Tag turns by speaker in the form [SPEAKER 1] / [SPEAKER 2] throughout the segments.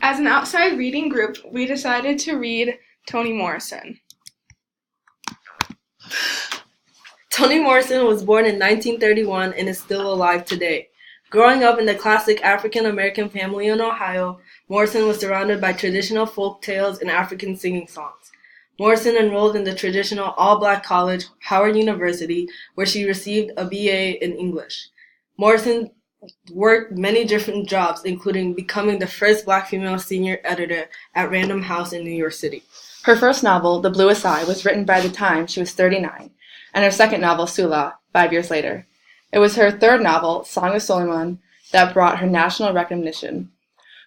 [SPEAKER 1] As an outside reading group, we decided to read Toni Morrison.
[SPEAKER 2] Toni Morrison was born in 1931 and is still alive today. Growing up in the classic African-American family in Ohio, Morrison was surrounded by traditional folk tales and African singing songs. Morrison enrolled in the traditional all-black college, Howard University, where she received a BA in English. Morrison worked many different jobs, including becoming the first black female senior editor at Random House in New York City.
[SPEAKER 3] Her first novel, The Bluest Eye, was written by the time she was 39, and her second novel, Sula, 5 years later. It was her third novel, Song of Solomon, that brought her national recognition,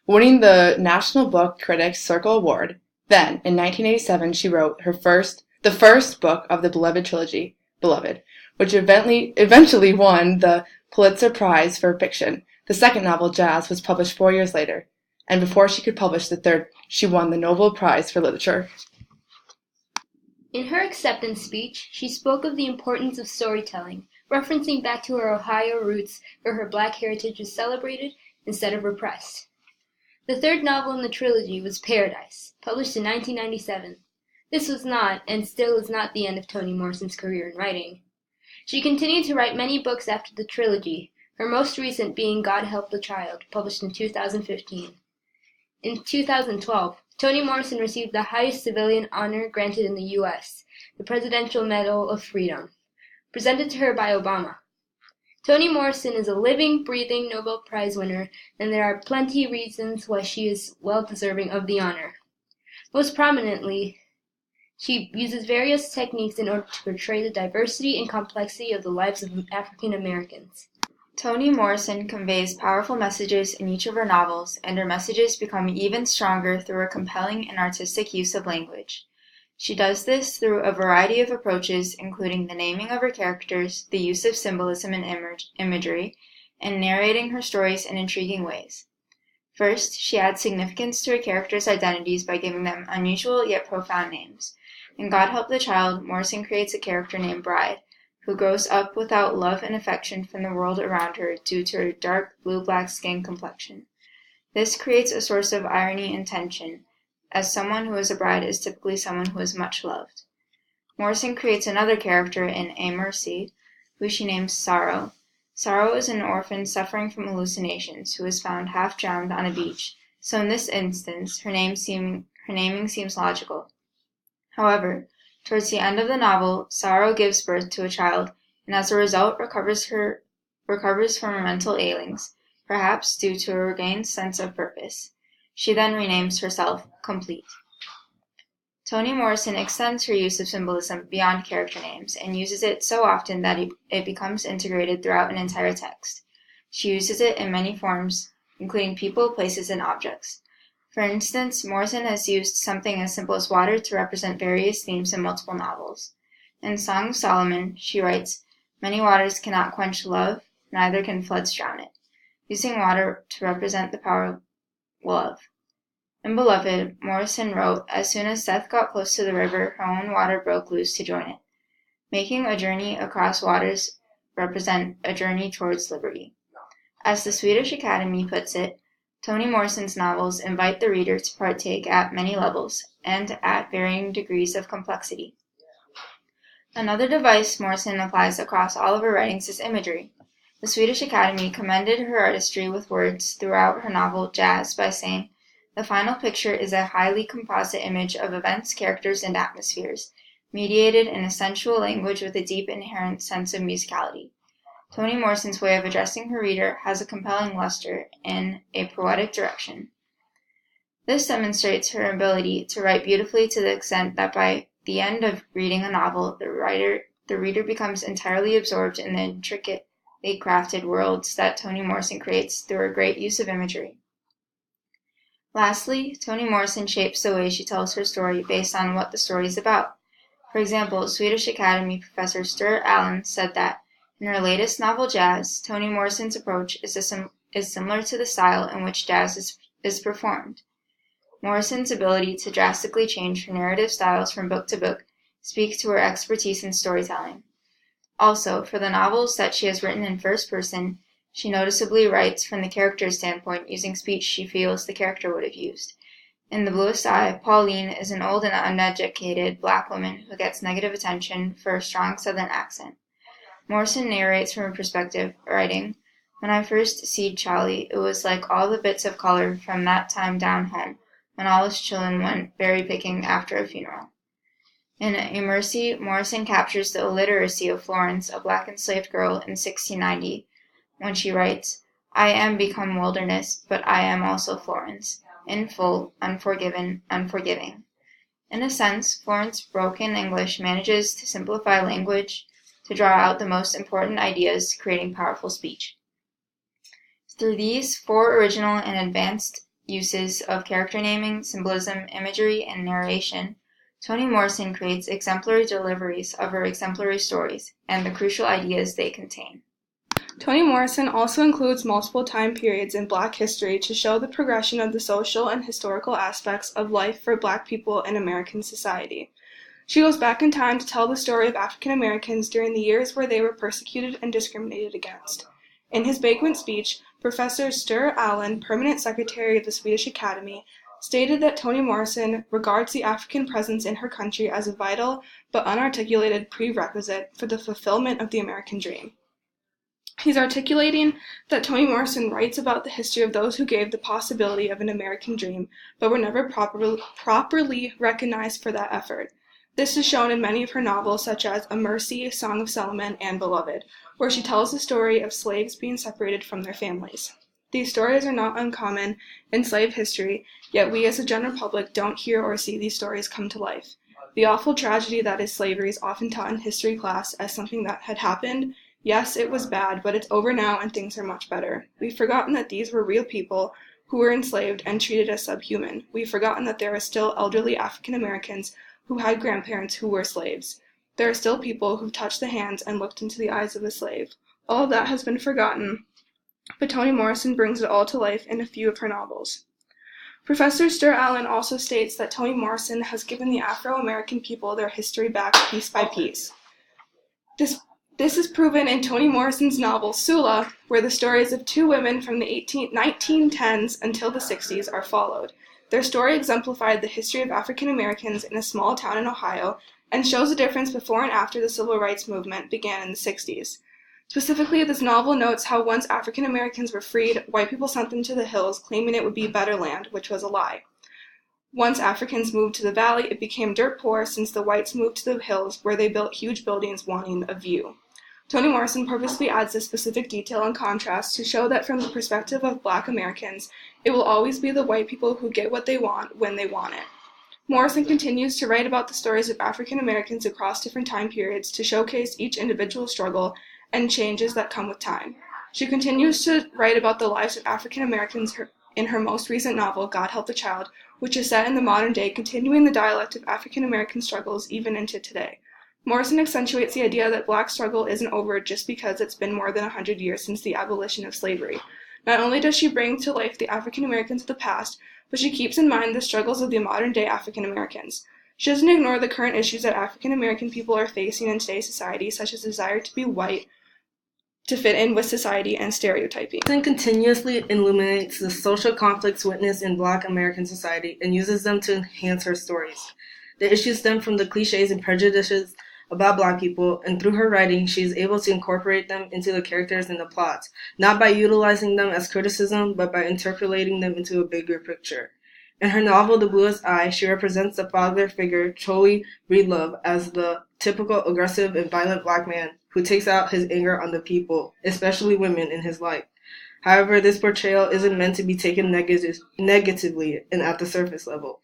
[SPEAKER 3] winning the National Book Critics Circle Award. Then, in 1987, she wrote the first book of the Beloved trilogy, Beloved, which eventually won the Pulitzer Prize for fiction. The second novel, Jazz, was published 4 years later, and before she could publish the third, she won the Nobel Prize for Literature.
[SPEAKER 4] In her acceptance speech, she spoke of the importance of storytelling, referencing back to her Ohio roots where her black heritage was celebrated instead of repressed. The third novel in the trilogy was Paradise, published in 1997. This was not, and still is not, the end of Toni Morrison's career in writing. She continued to write many books after the trilogy, her most recent being God Help the Child, published in 2015. In 2012, Toni Morrison received the highest civilian honor granted in the U.S., the Presidential Medal of Freedom, presented to her by Obama. Toni Morrison is a living, breathing Nobel Prize winner, and there are plenty reasons why she is well deserving of the honor. Most prominently, she uses various techniques in order to portray the diversity and complexity of the lives of African Americans.
[SPEAKER 5] Toni Morrison conveys powerful messages in each of her novels, and her messages become even stronger through her compelling and artistic use of language. She does this through a variety of approaches, including the naming of her characters, the use of symbolism and imagery, and narrating her stories in intriguing ways. First, she adds significance to her characters' identities by giving them unusual yet profound names. In God Help the Child, Morrison creates a character named Bride, who grows up without love and affection from the world around her due to her dark blue-black skin complexion. This creates a source of irony and tension, as someone who is a bride is typically someone who is much loved. Morrison creates another character in A Mercy, who she names Sorrow. Sorrow is an orphan suffering from hallucinations who is found half drowned on a beach, so in this instance, her naming seems logical. However, towards the end of the novel, Sorrow gives birth to a child, and as a result recovers from her mental ailings, perhaps due to a regained sense of purpose. She then renames herself Complete. Toni Morrison extends her use of symbolism beyond character names, and uses it so often that it becomes integrated throughout an entire text. She uses it in many forms, including people, places, and objects. For instance, Morrison has used something as simple as water to represent various themes in multiple novels. In Song of Solomon, she writes, "Many waters cannot quench love, neither can floods drown it," using water to represent the power of love. In Beloved, Morrison wrote, "As soon as death got close to the river, her own water broke loose to join it," making a journey across waters represent a journey towards liberty. As the Swedish Academy puts it, Toni Morrison's novels invite the reader to partake at many levels and at varying degrees of complexity. Another device Morrison applies across all of her writings is imagery. The Swedish Academy commended her artistry with words throughout her novel Jazz by saying, "The final picture is a highly composite image of events, characters, and atmospheres, mediated in a sensual language with a deep inherent sense of musicality." Toni Morrison's way of addressing her reader has a compelling luster in a poetic direction. This demonstrates her ability to write beautifully to the extent that by the end of reading a novel, the reader becomes entirely absorbed in the intricately crafted worlds that Toni Morrison creates through her great use of imagery. Lastly, Toni Morrison shapes the way she tells her story based on what the story is about. For example, Swedish Academy professor Stuart Allen said that in her latest novel Jazz, Toni Morrison's approach is similar to the style in which jazz is performed. Morrison's ability to drastically change her narrative styles from book to book speaks to her expertise in storytelling. Also, for the novels that she has written in first person, She noticeably writes from the character's standpoint, using speech she feels the character would have used. In The Bluest Eye, Pauline is an old and uneducated black woman who gets negative attention for her strong Southern accent. Morrison narrates from her perspective, writing, "When I first seed Charlie, it was like all the bits of color from that time down home, when all us children went berry picking after a funeral." In A Mercy, Morrison captures the illiteracy of Florence, a black enslaved girl, in 1690, when she writes, "I am become wilderness, but I am also Florence, in full, unforgiven, unforgiving." In a sense, Florence's broken English manages to simplify language to draw out the most important ideas, creating powerful speech. Through these 4 original and advanced uses of character naming, symbolism, imagery, and narration, Toni Morrison creates exemplary deliveries of her exemplary stories and the crucial ideas they contain.
[SPEAKER 1] Toni Morrison also includes multiple time periods in Black history to show the progression of the social and historical aspects of life for Black people in American society. She goes back in time to tell the story of African Americans during the years where they were persecuted and discriminated against. In his Bakewent speech, Professor Sture Allen, permanent secretary of the Swedish Academy, stated that Toni Morrison regards the African presence in her country as a vital but unarticulated prerequisite for the fulfillment of the American dream. He's articulating that Toni Morrison writes about the history of those who gave the possibility of an American dream, but were never properly recognized for that effort. This is shown in many of her novels, such as A Mercy, Song of Solomon, and Beloved, where she tells the story of slaves being separated from their families. These stories are not uncommon in slave history, yet we as a general public don't hear or see these stories come to life. The awful tragedy that is slavery is often taught in history class as something that had happened. Yes, it was bad, but it's over now and things are much better. We've forgotten that these were real people who were enslaved and treated as subhuman. We've forgotten that there are still elderly African Americans who had grandparents who were slaves. There are still people who've touched the hands and looked into the eyes of a slave. All of that has been forgotten, but Toni Morrison brings it all to life in a few of her novels. Professor Sture Allen also states that Toni Morrison has given the Afro-American people their history back piece by piece. This is proven in Toni Morrison's novel Sula, where the stories of 2 women from the 1910s until the 60s are followed. Their story exemplified the history of African Americans in a small town in Ohio and shows the difference before and after the civil rights movement began in the 60s. Specifically, this novel notes how once African Americans were freed, white people sent them to the hills, claiming it would be better land, which was a lie. Once Africans moved to the valley, it became dirt poor since the whites moved to the hills, where they built huge buildings wanting a view. Toni Morrison purposely adds this specific detail and contrast to show that from the perspective of Black Americans, it will always be the white people who get what they want when they want it. Morrison continues to write about the stories of African Americans across different time periods to showcase each individual struggle and changes that come with time. She continues to write about the lives of African Americans in her most recent novel, God Help the Child, which is set in the modern day, continuing the dialect of African American struggles even into today. Morrison accentuates the idea that Black struggle isn't over just because it's been more than 100 years since the abolition of slavery. Not only does she bring to life the African Americans of the past, but she keeps in mind the struggles of the modern-day African Americans. She doesn't ignore the current issues that African American people are facing in today's society, such as the desire to be white, to fit in with society, and stereotyping.
[SPEAKER 2] Morrison continuously illuminates the social conflicts witnessed in Black American society and uses them to enhance her stories. The issues stem from the cliches and prejudices about Black people, and through her writing, she is able to incorporate them into the characters and the plots, not by utilizing them as criticism, but by interpolating them into a bigger picture. In her novel, The Bluest Eye, she represents the father figure, Choli Breedlove, as the typical aggressive and violent Black man who takes out his anger on the people, especially women, in his life. However, this portrayal isn't meant to be taken negatively and at the surface level.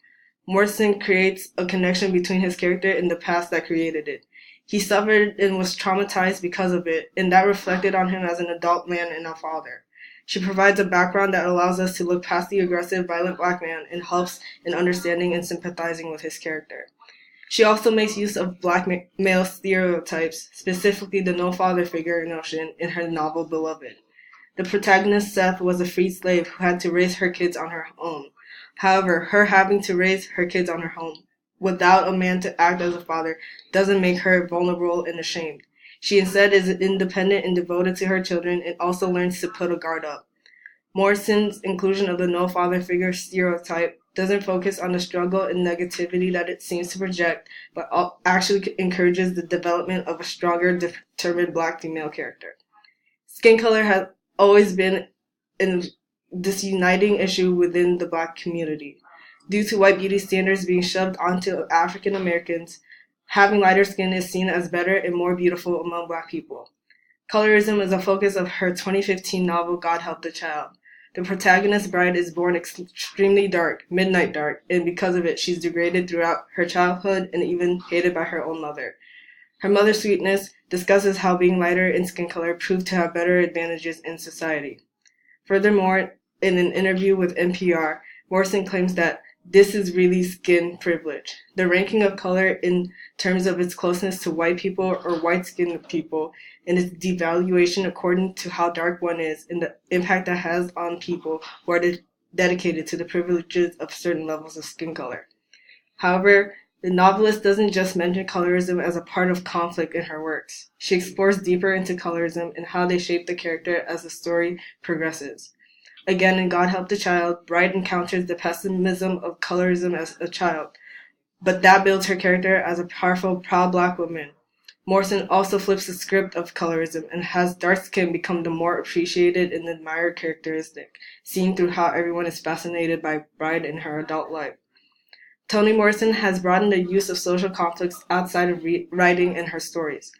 [SPEAKER 2] Morrison creates a connection between his character and the past that created it. He suffered and was traumatized because of it, and that reflected on him as an adult man and a father. She provides a background that allows us to look past the aggressive, violent Black man and helps in understanding and sympathizing with his character. She also makes use of Black male stereotypes, specifically the no-father figure notion in her novel Beloved. The protagonist, Seth, was a freed slave who had to raise her kids on her own. However, her having to raise her kids on her own without a man to act as a father doesn't make her vulnerable and ashamed. She instead is independent and devoted to her children and also learns to put a guard up. Morrison's inclusion of the no father figure stereotype doesn't focus on the struggle and negativity that it seems to project, but actually encourages the development of a stronger, determined Black female character. Skin color has always been this uniting issue within the Black community. Due to white beauty standards being shoved onto African Americans, having lighter skin is seen as better and more beautiful among Black people. Colorism is a focus of her 2015 novel God Help the Child. The protagonist's bride is born extremely dark, midnight dark, and because of it, she's degraded throughout her childhood and even hated by her own mother. Her mother's sweetness discusses how being lighter in skin color proved to have better advantages in society. Furthermore, in an interview with NPR, Morrison claims that this is really skin privilege. The ranking of color in terms of its closeness to white people or white-skinned people and its devaluation according to how dark one is and the impact that has on people who are dedicated to the privileges of certain levels of skin color. However, the novelist doesn't just mention colorism as a part of conflict in her works. She explores deeper into colorism and how they shape the character as the story progresses. Again, in God Help the Child, Bride encounters the pessimism of colorism as a child, but that builds her character as a powerful, proud Black woman. Morrison also flips the script of colorism and has dark skin become the more appreciated and admired characteristic, seen through how everyone is fascinated by Bride in her adult life. Toni Morrison has broadened the use of social conflicts outside of writing in her stories.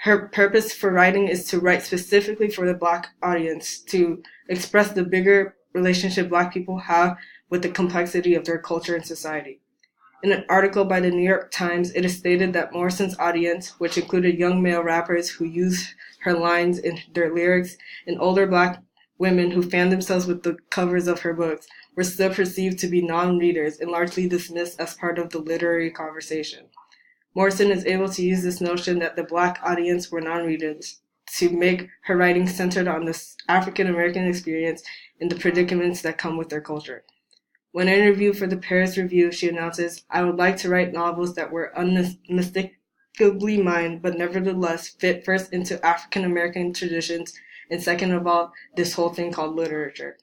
[SPEAKER 2] Her purpose for writing is to write specifically for the Black audience, to express the bigger relationship Black people have with the complexity of their culture and society. In an article by the New York Times, it is stated that Morrison's audience, which included young male rappers who used her lines in their lyrics and older Black women who fanned themselves with the covers of her books, were still perceived to be non-readers and largely dismissed as part of the literary conversation. Morrison is able to use this notion that the Black audience were non-readers to make her writing centered on this African American experience and the predicaments that come with their culture. When interviewed for the Paris Review, she announces, "I would like to write novels that were unmistakably mine, but nevertheless fit first into African American traditions, and second of all, this whole thing called literature."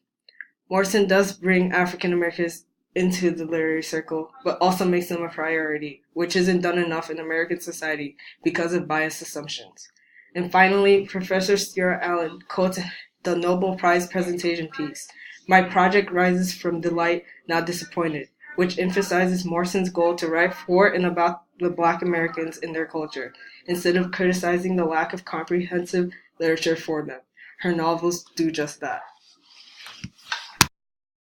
[SPEAKER 2] Morrison does bring African Americans into the literary circle, but also makes them a priority, which isn't done enough in American society because of biased assumptions. And finally, Professor Stuart Allen quotes the Nobel Prize presentation piece, "My project rises from delight, not disappointed," which emphasizes Morrison's goal to write for and about the Black Americans and their culture, instead of criticizing the lack of comprehensive literature for them. Her novels do just that.